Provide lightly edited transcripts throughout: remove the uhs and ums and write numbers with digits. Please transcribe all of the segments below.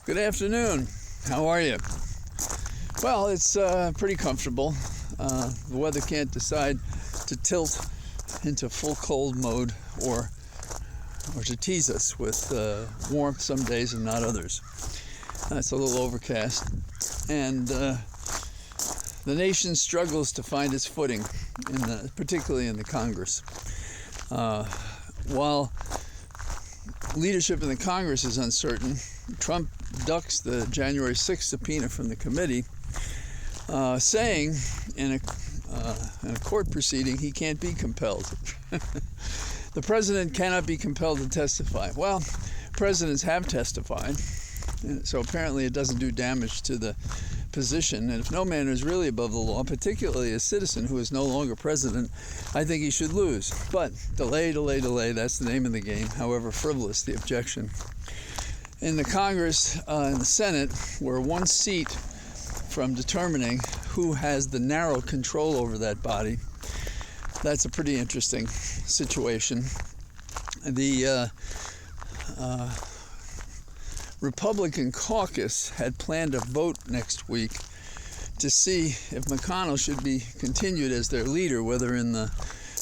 Good afternoon. How are you? Well, it's pretty comfortable. The weather can't decide to tilt into full cold mode or to tease us with warmth some days and not others. It's a little overcast, and the nation struggles to find its footing, particularly in the Congress. While leadership in the Congress is uncertain, Trump ducks the January 6th subpoena from the committee, saying in a court proceeding he can't be compelled. The president cannot be compelled to testify. Well, presidents have testified, so apparently it doesn't do damage to the position. And if no man is really above the law, particularly a citizen who is no longer president, I think he should lose. But delay, that's the name of the game, however frivolous the objection. In the Congress, in the Senate, we're one seat from determining who has the narrow control over that body. That's a pretty interesting situation. The Republican caucus had planned a vote next week to see if McConnell should be continued as their leader, whether in the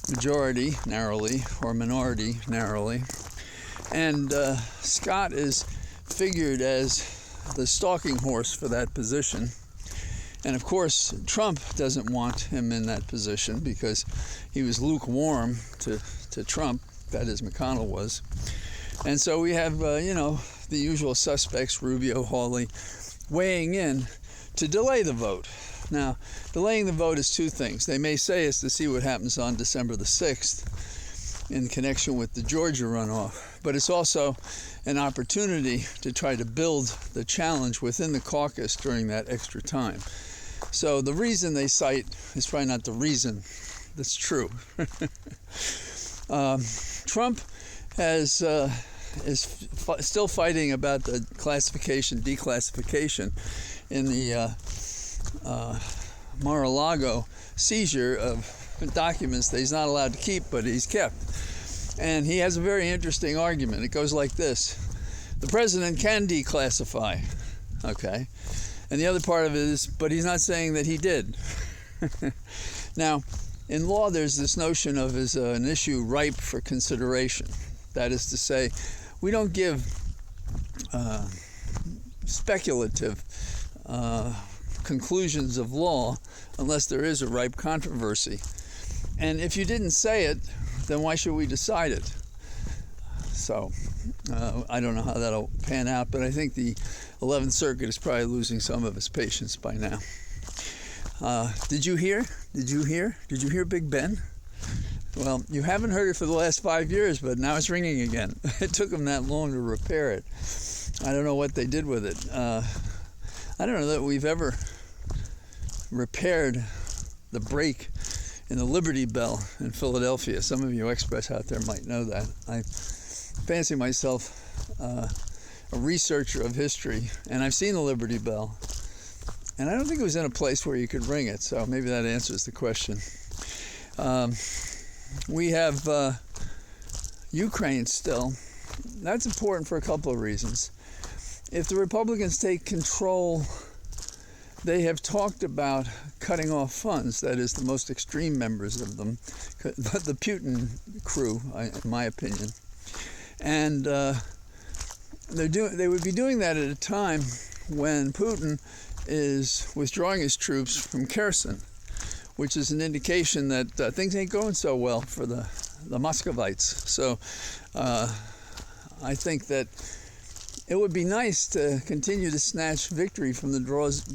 majority, narrowly, or minority, narrowly. And Scott is figured as the stalking horse for that position. And of course, Trump doesn't want him in that position because he was lukewarm to Trump, that is, McConnell was. And so we have, the usual suspects, Rubio, Hawley, weighing in to delay the vote. Now, delaying the vote is two things. They may say it's to see what happens on December the 6th in connection with the Georgia runoff, but it's also an opportunity to try to build the challenge within the caucus during that extra time. So the reason they cite is probably not the reason that's true. Trump is still fighting about the declassification in the Mar-a-Lago seizure of documents that he's not allowed to keep, but he's kept. And he has a very interesting argument. It goes like this. The president can declassify, okay? And the other part of it is, but he's not saying that he did. Now, in law, there's this notion of is an issue ripe for consideration. That is to say, we don't give speculative conclusions of law unless there is a ripe controversy. And if you didn't say it, then why should we decide it? So I don't know how that'll pan out, but I think the 11th Circuit is probably losing some of its patience by now. Did you hear Big Ben? Well, you haven't heard it for the last 5 years, but now it's ringing again. It took them that long to repair it. I don't know what they did with it. I don't know that we've ever repaired the break in the Liberty Bell in Philadelphia. Some of you experts out there might know that. I fancy myself a researcher of history, and I've seen the Liberty Bell, and I don't think it was in a place where you could ring it, so maybe that answers the question. We have Ukraine still. That's important for a couple of reasons. If the Republicans take control, they have talked about cutting off funds, that is, the most extreme members of them, the Putin crew, in my opinion. And they would be doing that at a time when Putin is withdrawing his troops from Kherson, which is an indication that things ain't going so well for the Muscovites. So I think that it would be nice to continue to snatch victory from the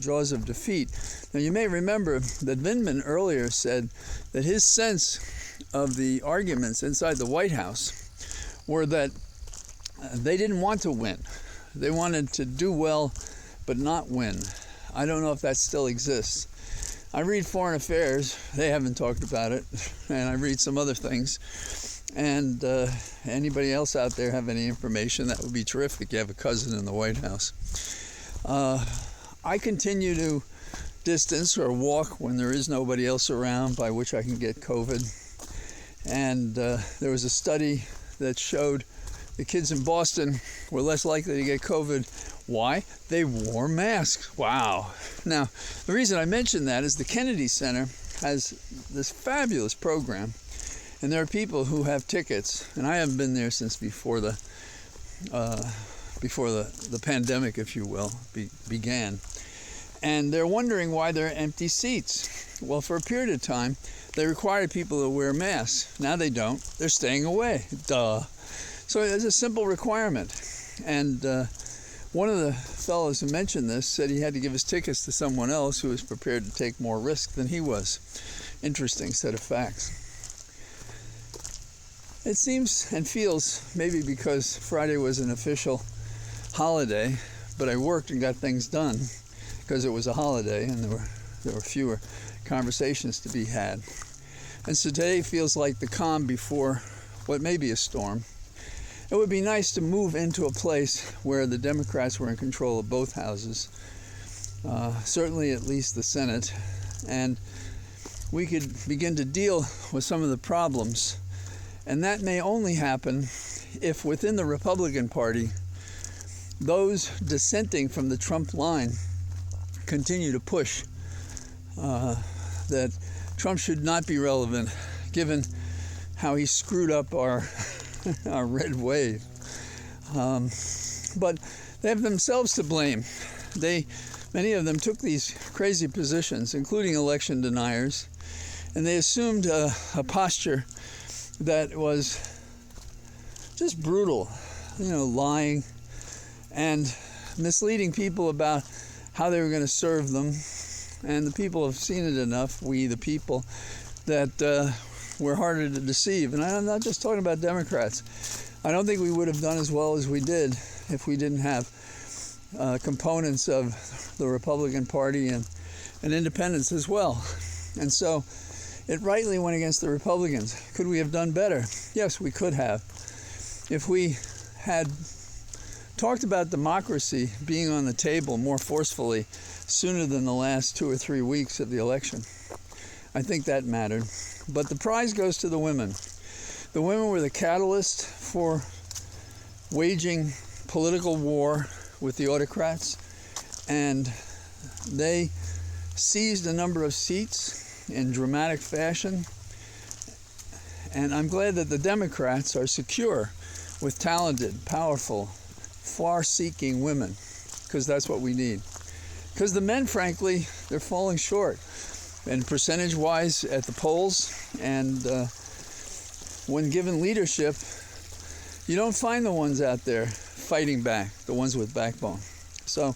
jaws of defeat. Now, you may remember that Vindman earlier said that his sense of the arguments inside the White House were that they didn't want to win. They wanted to do well, but not win. I don't know if that still exists. I read Foreign Affairs. They haven't talked about it. And I read some other things. And anybody else out there have any information? That would be terrific. You have a cousin in the White House. I continue to distance or walk when there is nobody else around by which I can get COVID. And there was a study that showed the kids in Boston were less likely to get COVID. Why? They wore masks. Wow. Now, the reason I mention that is the Kennedy Center has this fabulous program, and there are people who have tickets, and I haven't been there since before the pandemic, if you will, began. And they're wondering why there are empty seats. Well, for a period of time, they required people to wear masks. Now they don't. They're staying away. Duh. So it's a simple requirement. And one of the fellows who mentioned this said he had to give his tickets to someone else who was prepared to take more risk than he was. Interesting set of facts. It seems and feels, maybe because Friday was an official holiday, but I worked and got things done because it was a holiday and there were fewer conversations to be had. And so today feels like the calm before what may be a storm. It would be nice to move into a place where the Democrats were in control of both houses, certainly at least the Senate, and we could begin to deal with some of the problems. And that may only happen if within the Republican Party, those dissenting from the Trump line continue to push that Trump should not be relevant, given how he screwed up our our red wave. But they have themselves to blame. Many of them took these crazy positions, including election deniers, and they assumed a posture that was just brutal, lying and misleading people about how they were going to serve them. And the people have seen it enough, we the people, that we're harder to deceive. And I'm not just talking about Democrats. I don't think we would have done as well as we did if we didn't have components of the Republican Party and independents as well. And so it rightly went against the Republicans. Could we have done better? Yes, we could have. If we had talked about democracy being on the table more forcefully sooner than the last 2 or 3 weeks of the election, I think that mattered. But the prize goes to the women. The women were the catalyst for waging political war with the autocrats, and they seized a number of seats in dramatic fashion. And I'm glad that the Democrats are secure with talented, powerful, far-seeking women, because that's what we need. Because the men, frankly, they're falling short, and percentage-wise at the polls, and when given leadership, you don't find the ones out there fighting back, the ones with backbone. So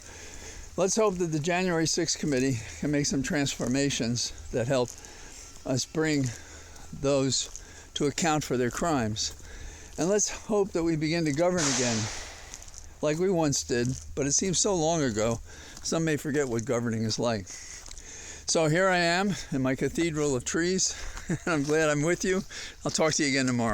let's hope that the January 6th committee can make some transformations that help us bring those to account for their crimes. And let's hope that we begin to govern again like we once did, but it seems so long ago, some may forget what governing is like. So here I am in my cathedral of trees, and I'm glad I'm with you. I'll talk to you again tomorrow.